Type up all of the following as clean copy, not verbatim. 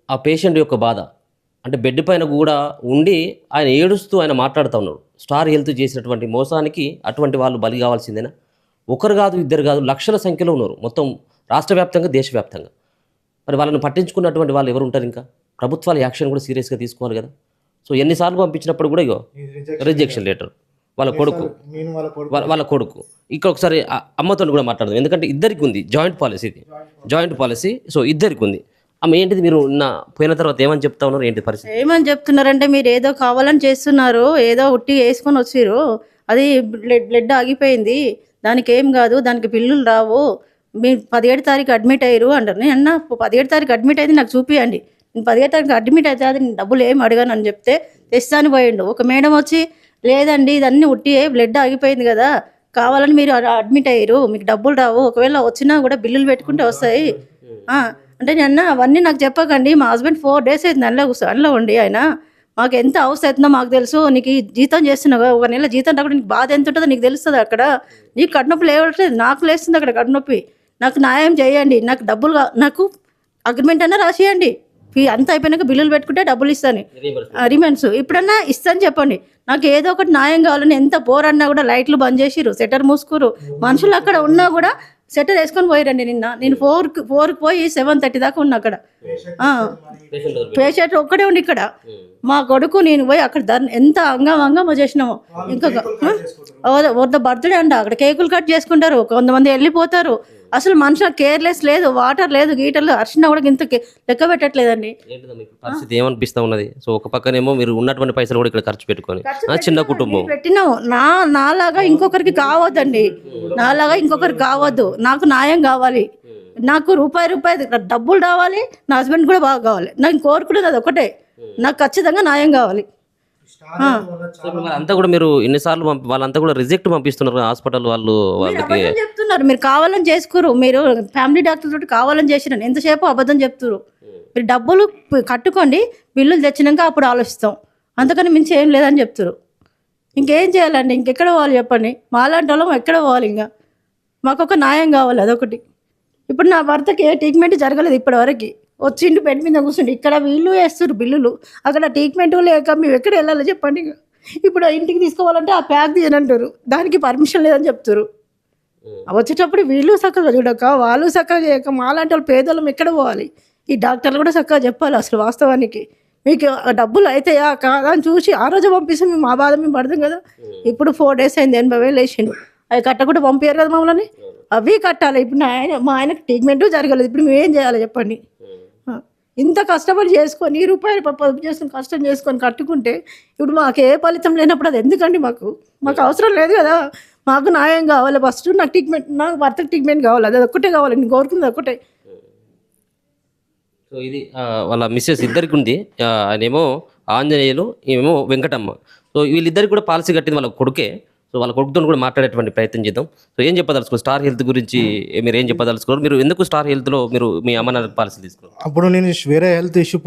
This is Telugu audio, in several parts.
ఆ పేషెంట్ యొక్క బాధ. అంటే బెడ్ పైన కూడా ఉండి ఆయన ఏడుస్తూ ఆయన మాట్లాడుతూ ఉన్నాడు. స్టార్ హెల్త్ చేసినటువంటి మోసానికి అటువంటి వాళ్ళు బలి కావాల్సిందేనా? ఒకరు కాదు, ఇద్దరు కాదు, లక్షల సంఖ్యలో ఉన్నారు మొత్తం రాష్ట్ర వ్యాప్తంగా, దేశవ్యాప్తంగా. మరి వాళ్ళని పట్టించుకున్నటువంటి వాళ్ళు ఎవరు ఉంటారు ఇంకా? ప్రభుత్వాలు యాక్షన్ కూడా సీరియస్గా తీసుకోవాలి కదా. సో ఎన్నిసార్లు పంపించినప్పుడు కూడా ఇగో రిజెక్షన్ లెటర్. వాళ్ళ కొడుకు వాళ్ళ కొడుకు ఇక్కడ ఒకసారి అమ్మతో కూడా మాట్లాడదాం, ఎందుకంటే ఇద్దరికి ఉంది జాయింట్ పాలసీ. ఇది జాయింట్ పాలసీ, సో ఇద్దరికి ఉంది. ఆమె ఏంటిది, మీరు పోయిన తర్వాత ఏమని చెప్తా ఉన్నారు, ఏంటి పరిస్థితి? ఏమని చెప్తున్నారంటే మీరు ఏదో కావాలని చేస్తున్నారు, ఏదో ఉట్టి వేసుకొని వచ్చిర్రు, అది బ్లడ్ ఆగిపోయింది, దానికి ఏం కాదు, దానికి పిల్లులు రావు, మీరు 17 తారీఖు అడ్మిట్ అయ్యారు అంటారు. నేను అన్న 17 తారీఖు అడ్మిట్ అయితే నాకు చూపియండి, నేను 17 తారీఖు అడ్మిట్ అయితే అది డబ్బులు ఏం అడిగాను అని చెప్తే తెస్తాను పోయిండు. ఒక మేడం వచ్చి లేదండి ఇదన్నీ ఉట్టి బ్లడ్ ఆగిపోయింది కదా, కావాలని మీరు అడ్మిట్ అయ్యారు, మీకు డబ్బులు రావు, ఒకవేళ వచ్చినా కూడా బిల్లులు పెట్టుకుంటే వస్తాయి అంటే నేను అవన్నీ నాకు చెప్పకండి, మా హస్బెండ్ 4 days అయితే అందులో ఉండి ఆయన మాకు ఎంత అవసరం అవుతుందో మాకు తెలుసు, నీకు ఈ జీతం చేస్తున్నావు, ఒక నెల జీతం రాకుండా నీకు బాధ ఎంత ఉంటుందో నీకు తెలుస్తుంది, అక్కడ నీకు కడునొప్పి లేవట్లేదు, నాకు లేస్తుంది అక్కడ కడునొప్పి, నాకు న్యాయం చేయండి, నాకు డబ్బులు నాకు అగ్రిమెంట్ అన్నా రాసియండి, ఫీ అంతా అయిపోయినాక బిల్లులు పెట్టుకుంటే డబ్బులు ఇస్తాను, రిమెంట్స్ ఇప్పుడన్నా ఇస్తాను చెప్పండి, నాకు ఏదో ఒకటి న్యాయం కావాలని ఎంత పోరన్నా కూడా లైట్లు బంద్ చేసిరు, షట్టర్ మూసుకురు, మనుషులు అక్కడ ఉన్నా కూడా షట్టర్ వేసుకొని పోయిరండి. నేను 4కి పోయి 7:30 దాకా ఉన్నా అక్కడ. పేషెంట్ ఒక్కడే ఉండి ఇక్కడ మా కొడుకు నేను పోయి అక్కడ ఎంత అంగమా చేసినామో, ఇంకా వద్ద బర్త్డే అంట అక్కడ కేకులు కట్ చేసుకుంటారు, కొంతమంది వెళ్ళిపోతారు, అసలు మనుషులు కేర్లెస్ లేదు, వాటర్ లేదు, గీటర్లు అర్షణ కూడా ఇంత లెక్క పెట్టట్లేదండి. పరిస్థితి ఏమనిపిస్తా ఉన్నది? సో ఒక పక్కనేమో మీరు ఉన్నటువంటి పైసలు కూడా ఇక్కడ ఖర్చు పెట్టుకొని చిన్న కుటుంబం పెట్టినాము, నాలాగా ఇంకొకరికి కావద్దండి, నాలాగా ఇంకొకరికి కావద్దు, నాకు న్యాయం కావాలి, నాకు రూపాయి డబ్బులు రావాలి, నా హస్బెండ్ కూడా బాగా కావాలి, నాకు కోరుకునేది అది ఒకటే, నాకు ఖచ్చితంగా న్యాయం కావాలి. అంతా కూడా మీరు ఎన్నిసార్లు వాళ్ళంతా కూడా రిజెక్ట్ పంపిస్తున్నారు హాస్పిటల్ వాళ్ళు, వాళ్ళకి చెప్తున్నారు మీరు కావాలని చేసుకోరు, మీరు ఫ్యామిలీ డాక్టర్ తోటి కావాలని చేసినాను, ఎంతసేపు అబద్ధం చెప్తున్నారు, మీరు డబ్బులు కట్టుకోండి, బిల్లులు తెచ్చినాక అప్పుడు ఆలోచిస్తాం, అంతకని మించి ఏం లేదని చెప్తారు. ఇంకేం చేయాలండి, ఇంకెక్కడ పోవాలి చెప్పండి, మాలాంటి వాళ్ళం ఎక్కడ పోవాలి, ఇంకా మాకు ఒక న్యాయం కావాలి, అదొకటి. ఇప్పుడు నా భర్తకి ఏ ట్రీట్మెంట్ జరగలేదు ఇప్పటివరకు, వచ్చిండు బెడ్ మీద కూర్చుండి, ఇక్కడ వీళ్ళు వేస్తారు బిల్లులు, అక్కడ ట్రీట్మెంట్ లేక మేము ఎక్కడ వెళ్ళాలో చెప్పండి. ఇప్పుడు ఇంటికి తీసుకోవాలంటే ఆ ప్యాక్ తీయనంటారు, దానికి పర్మిషన్ లేదని చెప్తారు. వచ్చేటప్పుడు వీళ్ళు చక్కగా చూడక, వాళ్ళు చక్కగా చేయక, మాలాంటి వాళ్ళు పేదలం ఎక్కడ పోవాలి? ఈ డాక్టర్లు కూడా చక్కగా చెప్పాలి అసలు వాస్తవానికి, మీకు డబ్బులు అవుతాయా కాదా అని చూసి ఆ రోజు పంపిస్తే మేము మా బాధ మేము పడదాం కదా. ఇప్పుడు 4 days అయింది, 80,000 వేసిండు, అవి కట్టకుండా పంపించారు కదా మమ్మల్ని, అవి కట్టాలి. ఇప్పుడు మా ఆయనకు ట్రీట్మెంట్ జరగలేదు, ఇప్పుడు మేము ఏం చేయాలి చెప్పండి? ఇంత కష్టపడి చేసుకొని రూపాయలు పొదుపు చేసుకొని కష్టం చేసుకొని కట్టుకుంటే ఇప్పుడు మాకు ఏ ఫలితం లేనప్పుడు అది ఎందుకండి? మాకు అవసరం లేదు కదా, మాకు న్యాయం కావాలి. ఫస్ట్ నాకు ట్రీట్మెంట్, నాకు భర్తకు ట్రీట్మెంట్ కావాలి, అది ఒక్కటే కావాలి, నేను కోరుకుంది ఒక్కటే. సో ఇది వాళ్ళ మిస్సెస్ ఇద్దరికి ఉంది, ఆయనేమో ఆంజనేయులు, ఏమేమో వెంకటమ్మ. సో వీళ్ళిద్దరికి కూడా పాలసీ కట్టింది వాళ్ళ కొడుకే. సో వాళ్ళ కొడుకుతో కూడా మాట్లాడేటువంటి ప్రయత్నం చేద్దాం. సో ఏం చెప్పదలుచుకోరు స్టార్ హెల్త్ గురించి, మీరు ఏం చెప్పదలుచుకోరు? మీరు ఎందుకు స్టార్ హెల్త్లో మీరు మీ అమ్మ నాన్న పాలసీ తీసుకున్నారు? అప్పుడు నేను వేరే హెల్త్ ఇష్యూ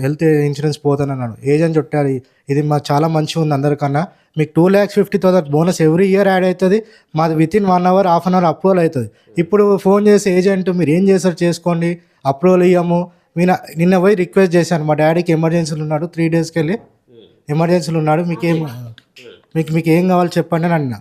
హెల్త్ ఇన్సూరెన్స్ పోతానన్నాను, ఏజెంట్ చుట్టాలి, ఇది మాకు చాలా మంచిగా ఉంది, అందరికన్నా మీకు 2,50,000 బోనస్ ఎవ్రీ ఇయర్ యాడ్ అవుతుంది, మాది వితిన్ 1 hour 1/2 hour అప్రూవల్ అవుతుంది. ఇప్పుడు ఫోన్ చేసి ఏజెంట్ మీరు ఏం చేస్తారు చేసుకోండి, అప్రూవల్ ఇవ్వము. నిన్న పోయి రిక్వెస్ట్ చేశాను, మా డాడీకి ఎమర్జెన్సీలు ఉన్నాడు, 3 daysకి వెళ్ళి ఎమర్జెన్సీలు ఉన్నాడు, మీకు ఏం కావాలి చెప్పండి అని అన్నా.